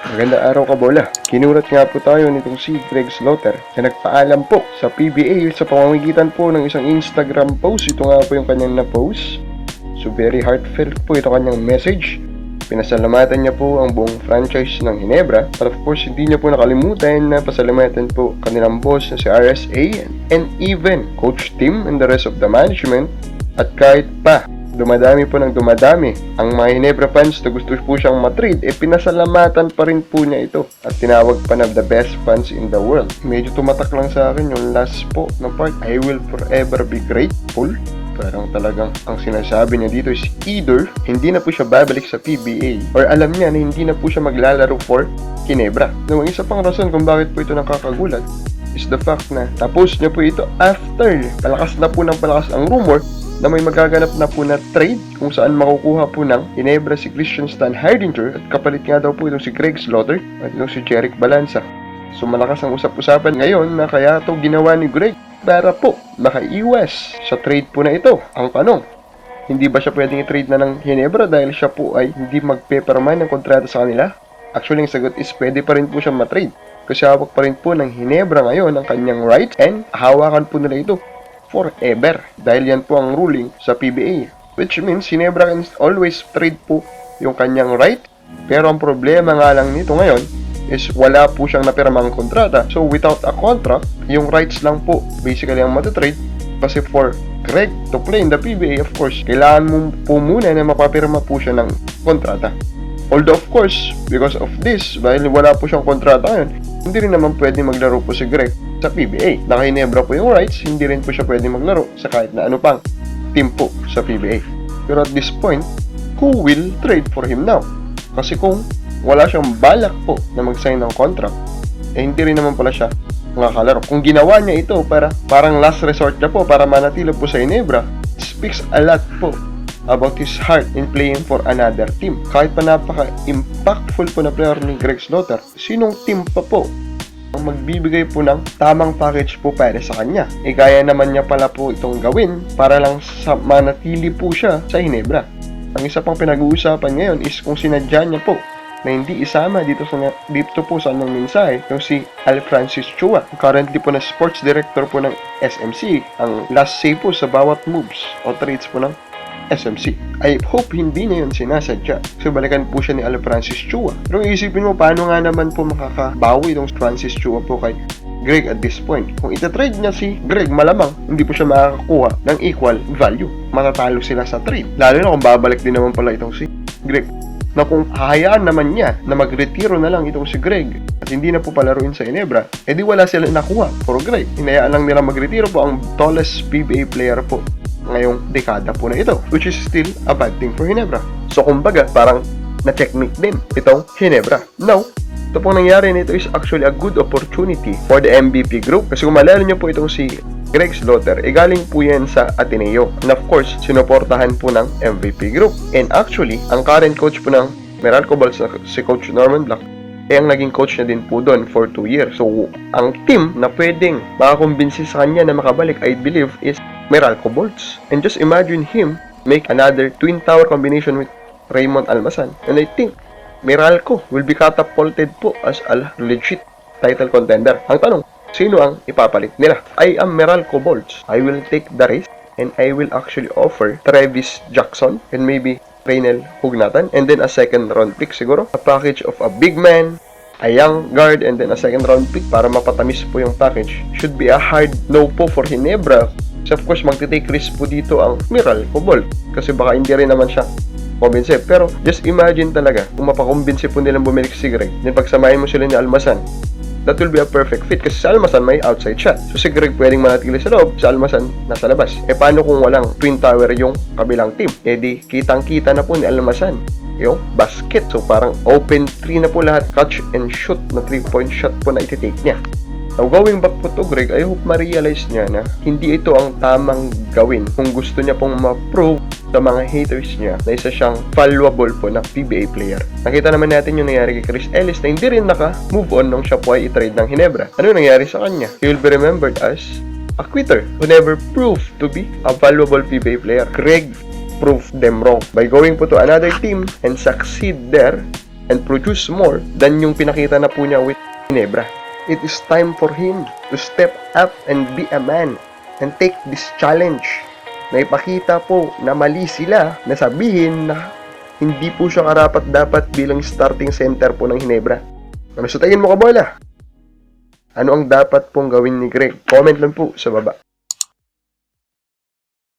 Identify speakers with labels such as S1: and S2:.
S1: Magandang araw ka, bola. Kinurat nga po tayo nitong si Greg Slaughter na nagpaalam po sa PBA sa pamamagitan po ng isang Instagram post. Ito nga po yung kanyang na-post. So very heartfelt po ito kanyang message. Pinasalamatan niya po ang buong franchise ng Ginebra. But of course, hindi niya po nakalimutan na pasalamatan po kanilang boss na si RSA and even Coach Tim and the rest of the management. At kahit pa dumadami po ng dumadami ang mga Ginebra fans na gusto po siyang matrade, pinasalamatan pa rin po niya ito at tinawag pa na the best fans in the world. Medyo tumatak lang sa akin yung last po na part, I will forever be grateful. Parang talagang ang sinasabi niya dito is either hindi na po siya babalik sa PBA or alam niya na hindi na po siya maglalaro for Ginebra. Now, isa pang rason kung bakit po ito nakakagulat is the fact na tapos niya po ito after palakas na po ng palakas ang rumor na may magaganap na po na trade kung saan makukuha po ng Ginebra si Christian Stan Hardinger at kapalit nga daw po itong si Greg Slaughter at itong si Jerick Balanza. So malakas ang usap-usapan ngayon na kaya ito ginawa ni Greg para po makaiwas sa trade po na ito. Ang tanong, hindi ba siya pwedeng i-trade na ng Ginebra dahil siya po ay hindi magpeperman ng kontrata sa kanila? Actually, ang sagot is pwede pa rin po siya matrade kasi hawak pa rin po ng Ginebra ngayon ang kanyang rights and hawakan po nila ito forever. Dahil yan po ang ruling sa PBA. Which means, Ginebra can always trade po yung kanyang right. Pero ang problema nga lang nito ngayon is wala po siyang napirmang kontrata. So, without a contract, yung rights lang po basically ang matatrade. Kasi for Greg to play in the PBA, of course, kailangan mo po muna na mapapirma po siya ng kontrata. Although, of course, because of this, dahil wala po siyang kontrata ngayon, hindi rin naman pwede maglaro po si Greg sa PBA. Naka-Ginebra po yung rights, hindi rin po siya pwede maglaro sa kahit na ano pang team po sa PBA. Pero at this point, who will trade for him now? Kasi kung wala siyang balak po na mag-sign ng contract, hindi rin naman pala siya makakalaro. Kung ginawa niya ito parang last resort niya po para manatilo po sa Ginebra, it speaks a lot po about his heart in playing for another team. Kahit pa napaka-impactful po na player ni Greg Slaughter, sinong team pa po ang magbibigay po ng tamang package po para sa kanya? Kaya naman niya pala po itong gawin para lang sa manatili po siya sa Ginebra. Ang isa pang pinag-uusapan ngayon is kung sinadya niya po na hindi isama dito po sa kanyang mensahe yung si Al Francis Chua. Currently po na sports director po ng SMC. Ang last say po sa bawat moves o trades po ng SMC. I hope hindi niya yun sinasadya. So balikan po siya ni Al Francis Chua. Pero isipin mo, paano nga naman po makakabawi itong Francis Chua po kay Greg at this point? Kung itatrade niya si Greg, malamang hindi po siya makakakuha ng equal value. Matatalo sila sa trade. Lalo na kung babalik din naman pala itong si Greg. Na kung hahayaan naman niya na magretiro na lang itong si Greg at hindi na po palaruin sa Ginebra, edi wala sila nakuha for Greg. Hinayaan lang nila magretiro po ang tallest PBA player po ngayong dekada po na ito, which is still a bad thing for Ginebra. So kumbaga, parang na-checkmate din itong Ginebra. Now, ito pong nangyari nito is actually a good opportunity for the MVP group. Kasi kung malala nyo po itong si Greg Slaughter, galing po yan sa Ateneo. And of course, sinuportahan po ng MVP group. And actually, ang current coach po ng Meralco Bulls na si Coach Norman Black, ang naging coach na din po doon for 2 years. So, ang team na pwedeng makakumbinsi sa kanya na makabalik, I believe, is Meralco Bulls. And just imagine him make another twin tower combination with Raymond Almasan. And I think Meralco will be catapulted po as a legit title contender. Ang tanong, sino ang ipapalit nila? I am Meralco Bulls. I will take the risk and I will actually offer Travis Jackson and maybe Reynel Hugnatan and then a second round pick siguro. A package of a big man, a young guard, and then a second round pick para mapatamis po yung package. Should be a hard no po for Ginebra. So of course, magte-take risk po dito ang Meralco Bulls kasi baka hindi rin naman siya kumbinse. Pero just imagine talaga kung mapakumbinse po nilang bumalik si Greg, then pagsamahin mo sila ni Almasan, that will be a perfect fit kasi si Almasan may outside shot. So si Greg pwedeng manatili sa loob, si Almasan nasa labas. Paano kung walang twin tower yung kabilang team? Di kitang-kita na po ni Almasan yung basket. So parang open 3 na po lahat, catch and shoot na 3-point shot po na iti-take niya. Now, going back po to Greg, I hope ma-realize niya na hindi ito ang tamang gawin kung gusto niya pong ma-prove sa mga haters niya na isa siyang valuable po na PBA player. Nakita naman natin yung nangyari kay Chris Ellis na hindi rin naka-move on nung siya po ay i-trade ng Ginebra. Ano nangyari sa kanya? He will be remembered as a quitter who never proved to be a valuable PBA player. Greg proved them wrong by going po to another team and succeed there and produce more than yung pinakita na po niya with Ginebra. It is time for him to step up and be a man and take this challenge. Na ipakita po na mali sila na sabihin na hindi po siya karapat-dapat bilang starting center po ng Ginebra. Ano sa tingin mo, Kabola? Ano ang dapat pong gawin ni Greg? Comment lang po sa baba.